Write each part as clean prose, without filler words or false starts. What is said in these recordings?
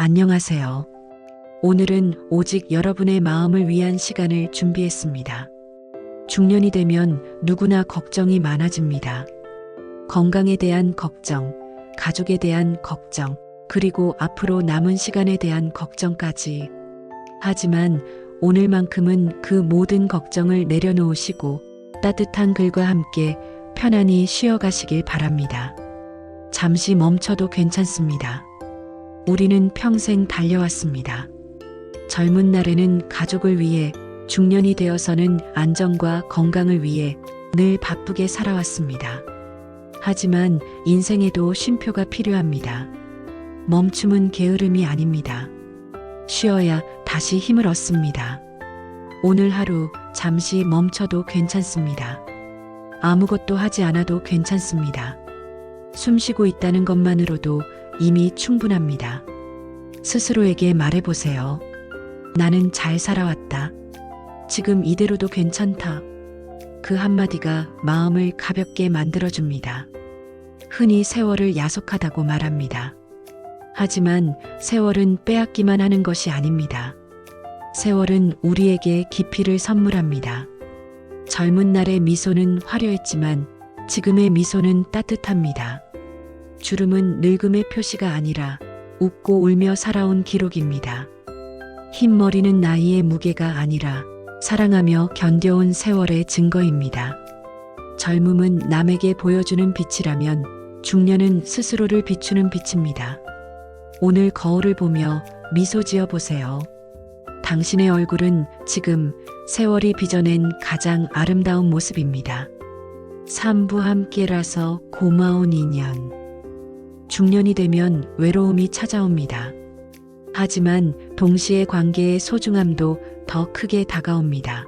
안녕하세요. 오늘은 오직 여러분의 마음을 위한 시간을 준비했습니다. 중년이 되면 누구나 걱정이 많아집니다. 건강에 대한 걱정, 가족에 대한 걱정, 그리고 앞으로 남은 시간에 대한 걱정까지. 하지만 오늘만큼은 그 모든 걱정을 내려놓으시고 따뜻한 글과 함께 편안히 쉬어가시길 바랍니다. 잠시 멈춰도 괜찮습니다. 우리는 평생 달려왔습니다. 젊은 날에는 가족을 위해, 중년이 되어서는 안정과 건강을 위해 늘 바쁘게 살아왔습니다. 하지만 인생에도 쉼표가 필요합니다. 멈춤은 게으름이 아닙니다. 쉬어야 다시 힘을 얻습니다. 오늘 하루 잠시 멈춰도 괜찮습니다. 아무것도 하지 않아도 괜찮습니다. 숨 쉬고 있다는 것만으로도 이미 충분합니다. 스스로에게 말해보세요. 나는 잘 살아왔다. 지금 이대로도 괜찮다. 그 한마디가 마음을 가볍게 만들어줍니다. 흔히 세월을 야속하다고 말합니다. 하지만 세월은 빼앗기만 하는 것이 아닙니다. 세월은 우리에게 깊이를 선물합니다. 젊은 날의 미소는 화려했지만 지금의 미소는 따뜻합니다. 주름은 늙음의 표시가 아니라 웃고 울며 살아온 기록입니다. 흰머리는 나이의 무게가 아니라 사랑하며 견뎌온 세월의 증거입니다. 젊음은 남에게 보여주는 빛이라면 중년은 스스로를 비추는 빛입니다. 오늘 거울을 보며 미소 지어 보세요. 당신의 얼굴은 지금 세월이 빚어낸 가장 아름다운 모습입니다. 삼부 함께라서 고마운 인연. 중년이 되면 외로움이 찾아옵니다. 하지만 동시에 관계의 소중함도 더 크게 다가옵니다.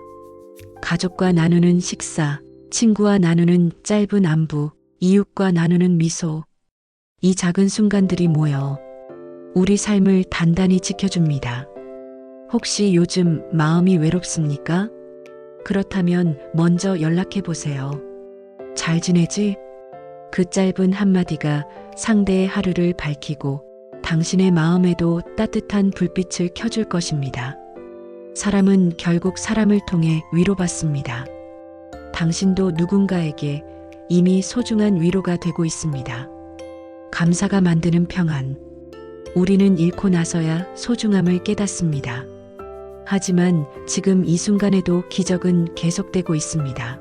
가족과 나누는 식사, 친구와 나누는 짧은 안부, 이웃과 나누는 미소. 이 작은 순간들이 모여 우리 삶을 단단히 지켜줍니다. 혹시 요즘 마음이 외롭습니까? 그렇다면 먼저 연락해 보세요. 잘 지내지? 그 짧은 한마디가 상대의 하루를 밝히고 당신의 마음에도 따뜻한 불빛을 켜줄 것입니다. 사람은 결국 사람을 통해 위로받습니다. 당신도 누군가에게 이미 소중한 위로가 되고 있습니다. 감사가 만드는 평안. 우리는 잃고 나서야 소중함을 깨닫습니다. 하지만 지금 이 순간에도 기적은 계속되고 있습니다.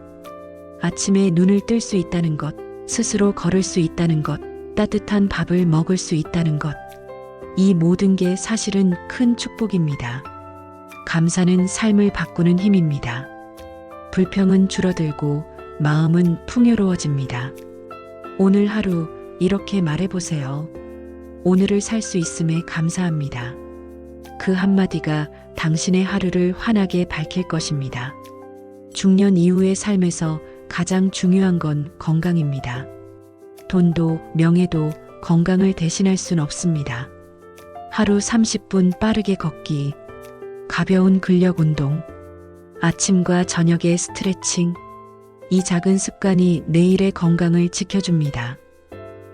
아침에 눈을 뜰 수 있다는 것, 스스로 걸을 수 있다는 것, 따뜻한 밥을 먹을 수 있다는 것. 이 모든 게 사실은 큰 축복입니다. 감사는 삶을 바꾸는 힘입니다. 불평은 줄어들고 마음은 풍요로워집니다. 오늘 하루 이렇게 말해보세요. 오늘을 살 수 있음에 감사합니다. 그 한마디가 당신의 하루를 환하게 밝힐 것입니다. 중년 이후의 삶에서 가장 중요한 건 건강입니다. 돈도 명예도 건강을 대신할 순 없습니다. 하루 30분 빠르게 걷기, 가벼운 근력 운동, 아침과 저녁의 스트레칭. 이 작은 습관이 내일의 건강을 지켜줍니다.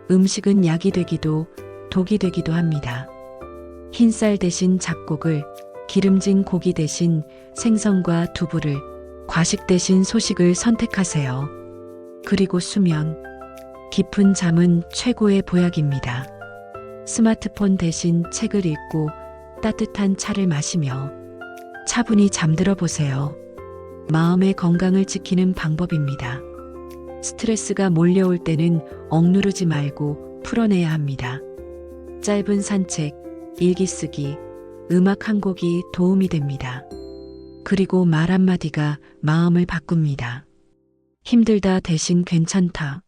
음식은 약이 되기도 독이 되기도 합니다. 흰쌀 대신 잡곡을, 기름진 고기 대신 생선과 두부를, 과식 대신 소식을 선택하세요. 그리고 수면. 깊은 잠은 최고의 보약입니다. 스마트폰 대신 책을 읽고 따뜻한 차를 마시며 차분히 잠들어 보세요. 마음의 건강을 지키는 방법입니다. 스트레스가 몰려올 때는 억누르지 말고 풀어내야 합니다. 짧은 산책, 일기 쓰기, 음악 한 곡이 도움이 됩니다. 그리고 말 한마디가 마음을 바꿉니다. 힘들다 대신 괜찮다.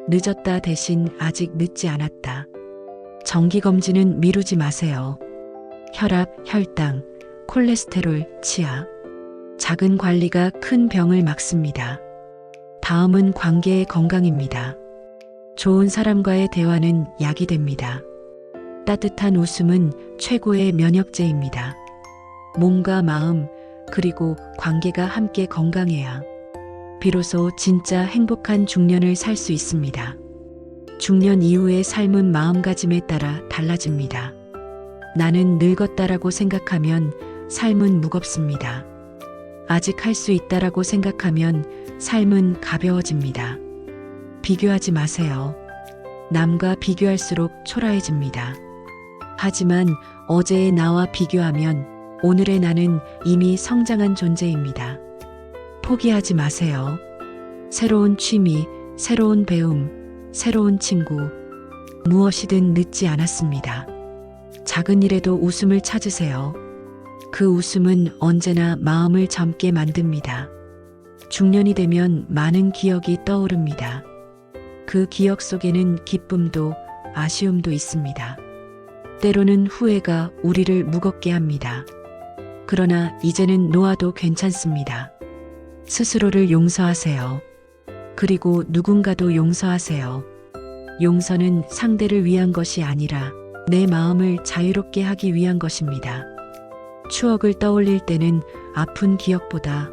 늦었다 대신 아직 늦지 않았다. 정기검진은 미루지 마세요. 혈압, 혈당, 콜레스테롤, 치아. 작은 관리가 큰 병을 막습니다. 다음은 관계의 건강입니다. 좋은 사람과의 대화는 약이 됩니다. 따뜻한 웃음은 최고의 면역제입니다. 몸과 마음, 그리고 관계가 함께 건강해야 비로소 진짜 행복한 중년을 살 수 있습니다. 중년 이후의 삶은 마음가짐에 따라 달라집니다. 나는 늙었다라고 생각하면 삶은 무겁습니다. 아직 할 수 있다라고 생각하면 삶은 가벼워집니다. 비교하지 마세요. 남과 비교할수록 초라해집니다. 하지만 어제의 나와 비교하면 오늘의 나는 이미 성장한 존재입니다. 포기하지 마세요. 새로운 취미, 새로운 배움, 새로운 친구, 무엇이든 늦지 않았습니다. 작은 일에도 웃음을 찾으세요. 그 웃음은 언제나 마음을 젊게 만듭니다. 중년이 되면 많은 기억이 떠오릅니다. 그 기억 속에는 기쁨도 아쉬움도 있습니다. 때로는 후회가 우리를 무겁게 합니다. 그러나 이제는 놓아도 괜찮습니다. 스스로를 용서하세요. 그리고 누군가도 용서하세요. 용서는 상대를 위한 것이 아니라 내 마음을 자유롭게 하기 위한 것입니다. 추억을 떠올릴 때는 아픈 기억보다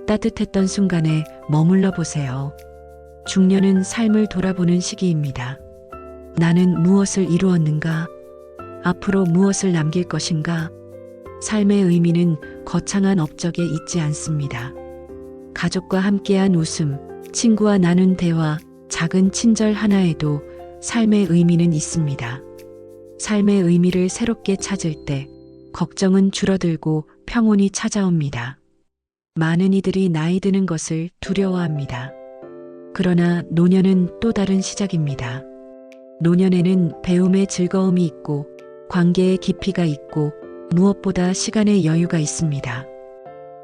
따뜻했던 순간에 머물러 보세요. 중년은 삶을 돌아보는 시기입니다. 나는 무엇을 이루었는가? 앞으로 무엇을 남길 것인가? 삶의 의미는 거창한 업적에 있지 않습니다. 가족과 함께한 웃음, 친구와 나눈 대화, 작은 친절 하나에도 삶의 의미는 있습니다. 삶의 의미를 새롭게 찾을 때 걱정은 줄어들고 평온이 찾아옵니다. 많은 이들이 나이 드는 것을 두려워합니다. 그러나 노년은 또 다른 시작입니다. 노년에는 배움의 즐거움이 있고 관계의 깊이가 있고 무엇보다 시간의 여유가 있습니다.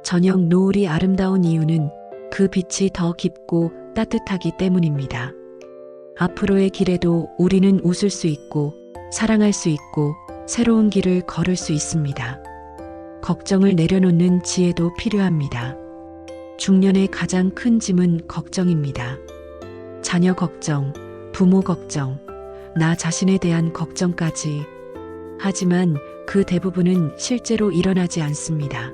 저녁 노을이 아름다운 이유는 그 빛이 더 깊고 따뜻하기 때문입니다. 앞으로의 길에도 우리는 웃을 수 있고 사랑할 수 있고 새로운 길을 걸을 수 있습니다. 걱정을 내려놓는 지혜도 필요합니다. 중년의 가장 큰 짐은 걱정입니다. 자녀 걱정, 부모 걱정, 나 자신에 대한 걱정까지. 하지만 그 대부분은 실제로 일어나지 않습니다.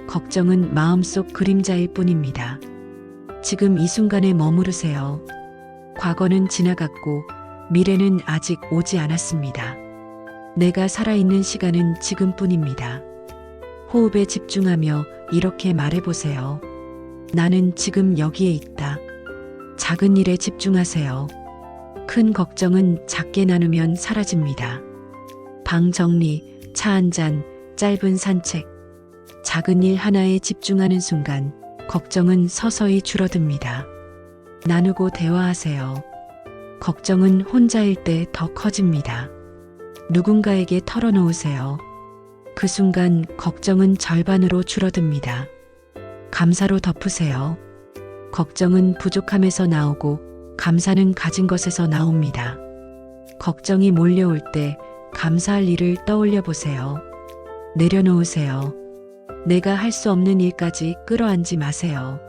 걱정은 마음속 그림자일 뿐입니다. 지금 이 순간에 머무르세요. 과거는 지나갔고 미래는 아직 오지 않았습니다. 내가 살아있는 시간은 지금뿐입니다. 호흡에 집중하며 이렇게 말해보세요. 나는 지금 여기에 있다. 작은 일에 집중하세요. 큰 걱정은 작게 나누면 사라집니다. 방 정리, 차 한 잔, 짧은 산책. 작은 일 하나에 집중하는 순간 걱정은 서서히 줄어듭니다. 나누고 대화하세요. 걱정은 혼자일 때 더 커집니다. 누군가에게 털어놓으세요. 그 순간 걱정은 절반으로 줄어듭니다. 감사로 덮으세요. 걱정은 부족함에서 나오고 감사는 가진 것에서 나옵니다. 걱정이 몰려올 때 감사할 일을 떠올려 보세요. 내려놓으세요. 내가 할 수 없는 일까지 끌어안지 마세요.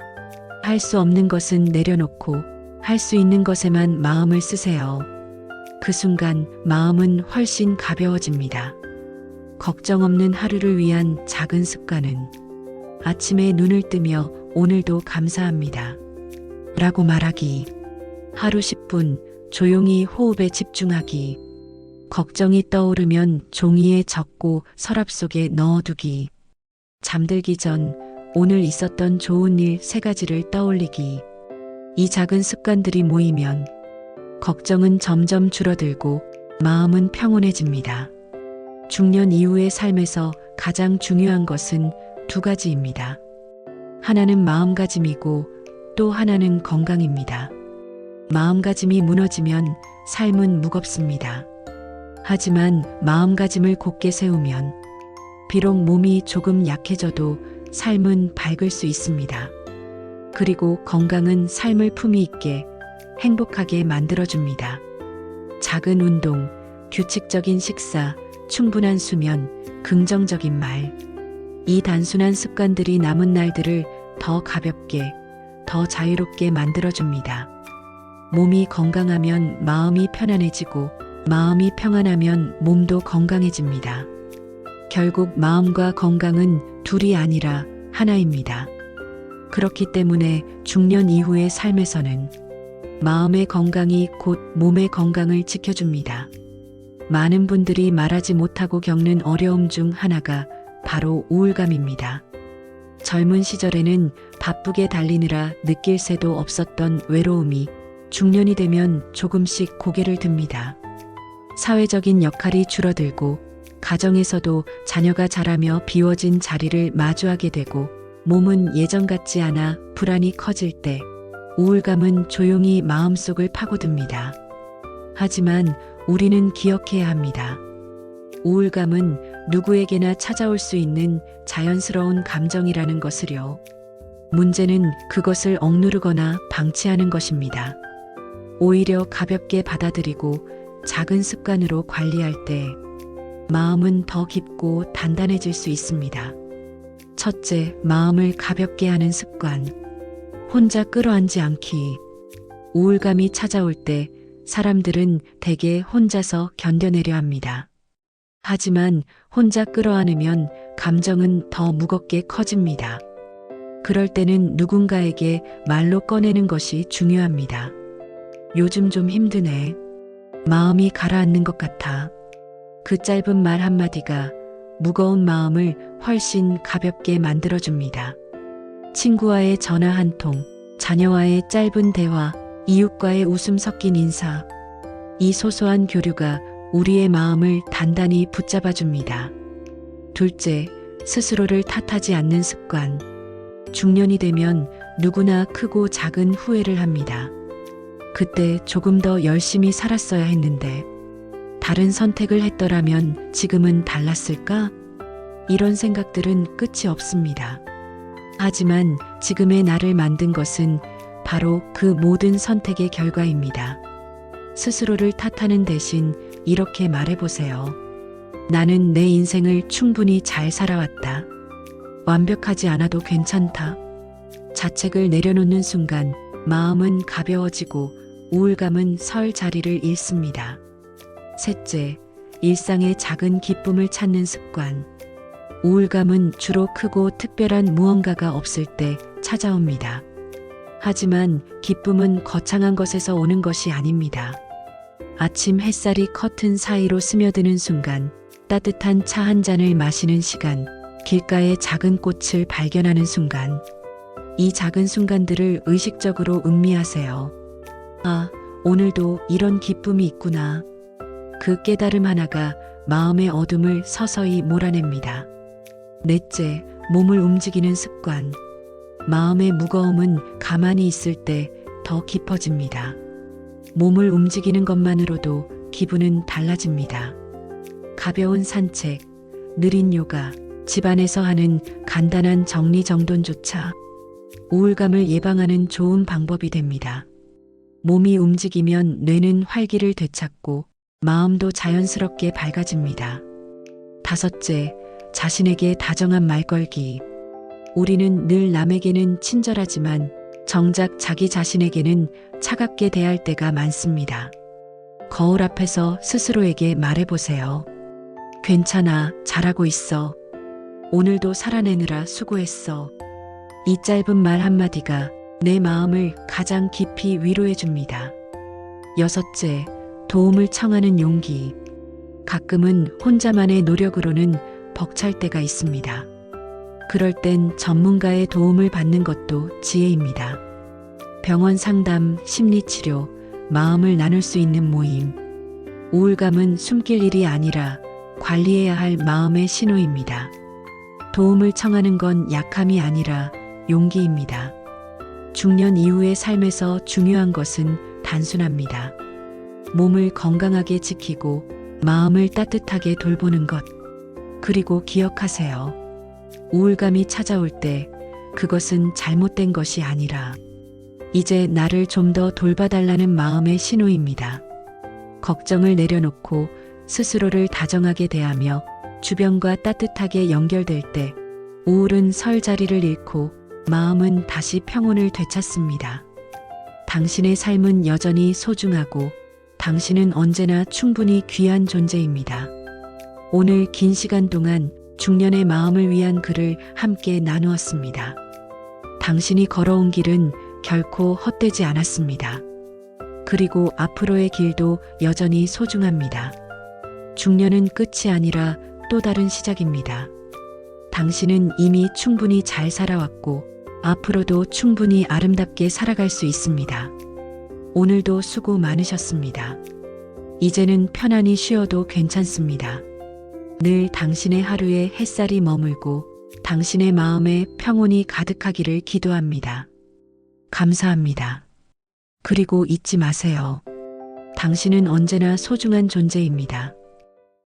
할 수 없는 것은 내려놓고 할 수 있는 것에만 마음을 쓰세요. 그 순간 마음은 훨씬 가벼워집니다. 걱정 없는 하루를 위한 작은 습관은 아침에 눈을 뜨며 오늘도 감사합니다. 라고 말하기. 하루 10분 조용히 호흡에 집중하기. 걱정이 떠오르면 종이에 적고 서랍 속에 넣어두기. 잠들기 전 오늘 있었던 좋은 일 3가지를 떠올리기. 이 작은 습관들이 모이면 걱정은 점점 줄어들고 마음은 평온해집니다. 중년 이후의 삶에서 가장 중요한 것은 2가지입니다. 하나는 마음가짐이고 또 하나는 건강입니다. 마음가짐이 무너지면 삶은 무겁습니다. 하지만 마음가짐을 곧게 세우면 비록 몸이 조금 약해져도 삶은 밝을 수 있습니다. 그리고 건강은 삶을 품위 있게 행복하게 만들어줍니다. 작은 운동, 규칙적인 식사, 충분한 수면, 긍정적인 말. 이 단순한 습관들이 남은 날들을 더 가볍게, 더 자유롭게 만들어줍니다. 몸이 건강하면 마음이 편안해지고 마음이 평안하면 몸도 건강해집니다. 결국 마음과 건강은 둘이 아니라 하나입니다. 그렇기 때문에 중년 이후의 삶에서는 마음의 건강이 곧 몸의 건강을 지켜줍니다. 많은 분들이 말하지 못하고 겪는 어려움 중 하나가 바로 우울감입니다. 젊은 시절에는 바쁘게 달리느라 느낄 새도 없었던 외로움이 중년이 되면 조금씩 고개를 듭니다. 사회적인 역할이 줄어들고 가정에서도 자녀가 자라며 비워진 자리를 마주하게 되고 몸은 예전 같지 않아 불안이 커질 때 우울감은 조용히 마음속을 파고듭니다. 하지만 우리는 기억해야 합니다. 우울감은 누구에게나 찾아올 수 있는 자연스러운 감정이라는 것을요. 문제는 그것을 억누르거나 방치하는 것입니다. 오히려 가볍게 받아들이고 작은 습관으로 관리할 때 마음은 더 깊고 단단해질 수 있습니다. 첫째, 마음을 가볍게 하는 습관. 혼자 끌어안지 않기. 우울감이 찾아올 때 사람들은 대개 혼자서 견뎌내려 합니다. 하지만 혼자 끌어안으면 감정은 더 무겁게 커집니다. 그럴 때는 누군가에게 말로 꺼내는 것이 중요합니다. 요즘 좀 힘드네. 마음이 가라앉는 것 같아. 그 짧은 말 한마디가 무거운 마음을 훨씬 가볍게 만들어줍니다. 친구와의 전화 한 통, 자녀와의 짧은 대화, 이웃과의 웃음 섞인 인사. 이 소소한 교류가 우리의 마음을 단단히 붙잡아줍니다. 둘째, 스스로를 탓하지 않는 습관. 중년이 되면 누구나 크고 작은 후회를 합니다. 그때 조금 더 열심히 살았어야 했는데, 다른 선택을 했더라면 지금은 달랐을까? 이런 생각들은 끝이 없습니다. 하지만 지금의 나를 만든 것은 바로 그 모든 선택의 결과입니다. 스스로를 탓하는 대신 이렇게 말해보세요. 나는 내 인생을 충분히 잘 살아왔다. 완벽하지 않아도 괜찮다. 자책을 내려놓는 순간 마음은 가벼워지고 우울감은 설 자리를 잃습니다. 셋째, 일상의 작은 기쁨을 찾는 습관. 우울감은 주로 크고 특별한 무언가가 없을 때 찾아옵니다. 하지만 기쁨은 거창한 것에서 오는 것이 아닙니다. 아침 햇살이 커튼 사이로 스며드는 순간, 따뜻한 차 한 잔을 마시는 시간, 길가의 작은 꽃을 발견하는 순간, 이 작은 순간들을 의식적으로 음미하세요. 아, 오늘도 이런 기쁨이 있구나. 그 깨달음 하나가 마음의 어둠을 서서히 몰아냅니다. 넷째, 몸을 움직이는 습관. 마음의 무거움은 가만히 있을 때 더 깊어집니다. 몸을 움직이는 것만으로도 기분은 달라집니다. 가벼운 산책, 느린 요가, 집안에서 하는 간단한 정리정돈조차 우울감을 예방하는 좋은 방법이 됩니다. 몸이 움직이면 뇌는 활기를 되찾고 마음도 자연스럽게 밝아집니다. 다섯째, 자신에게 다정한 말 걸기. 우리는 늘 남에게는 친절하지만 정작 자기 자신에게는 차갑게 대할 때가 많습니다. 거울 앞에서 스스로에게 말해보세요. 괜찮아, 잘하고 있어. 오늘도 살아내느라 수고했어. 이 짧은 말 한마디가 내 마음을 가장 깊이 위로해줍니다. 여섯째, 도움을 청하는 용기. 가끔은 혼자만의 노력으로는 벅찰 때가 있습니다. 그럴 땐 전문가의 도움을 받는 것도 지혜입니다. 병원 상담, 심리치료, 마음을 나눌 수 있는 모임. 우울감은 숨길 일이 아니라 관리해야 할 마음의 신호입니다. 도움을 청하는 건 약함이 아니라 용기입니다. 중년 이후의 삶에서 중요한 것은 단순합니다. 몸을 건강하게 지키고 마음을 따뜻하게 돌보는 것. 그리고 기억하세요. 우울감이 찾아올 때 그것은 잘못된 것이 아니라 이제 나를 좀 더 돌봐달라는 마음의 신호입니다. 걱정을 내려놓고 스스로를 다정하게 대하며 주변과 따뜻하게 연결될 때 우울은 설 자리를 잃고 마음은 다시 평온을 되찾습니다. 당신의 삶은 여전히 소중하고 당신은 언제나 충분히 귀한 존재입니다. 오늘 긴 시간 동안 중년의 마음을 위한 글을 함께 나누었습니다. 당신이 걸어온 길은 결코 헛되지 않았습니다. 그리고 앞으로의 길도 여전히 소중합니다. 중년은 끝이 아니라 또 다른 시작입니다. 당신은 이미 충분히 잘 살아왔고 앞으로도 충분히 아름답게 살아갈 수 있습니다. 오늘도 수고 많으셨습니다. 이제는 편안히 쉬어도 괜찮습니다. 늘 당신의 하루에 햇살이 머물고 당신의 마음에 평온이 가득하기를 기도합니다. 감사합니다. 그리고 잊지 마세요. 당신은 언제나 소중한 존재입니다.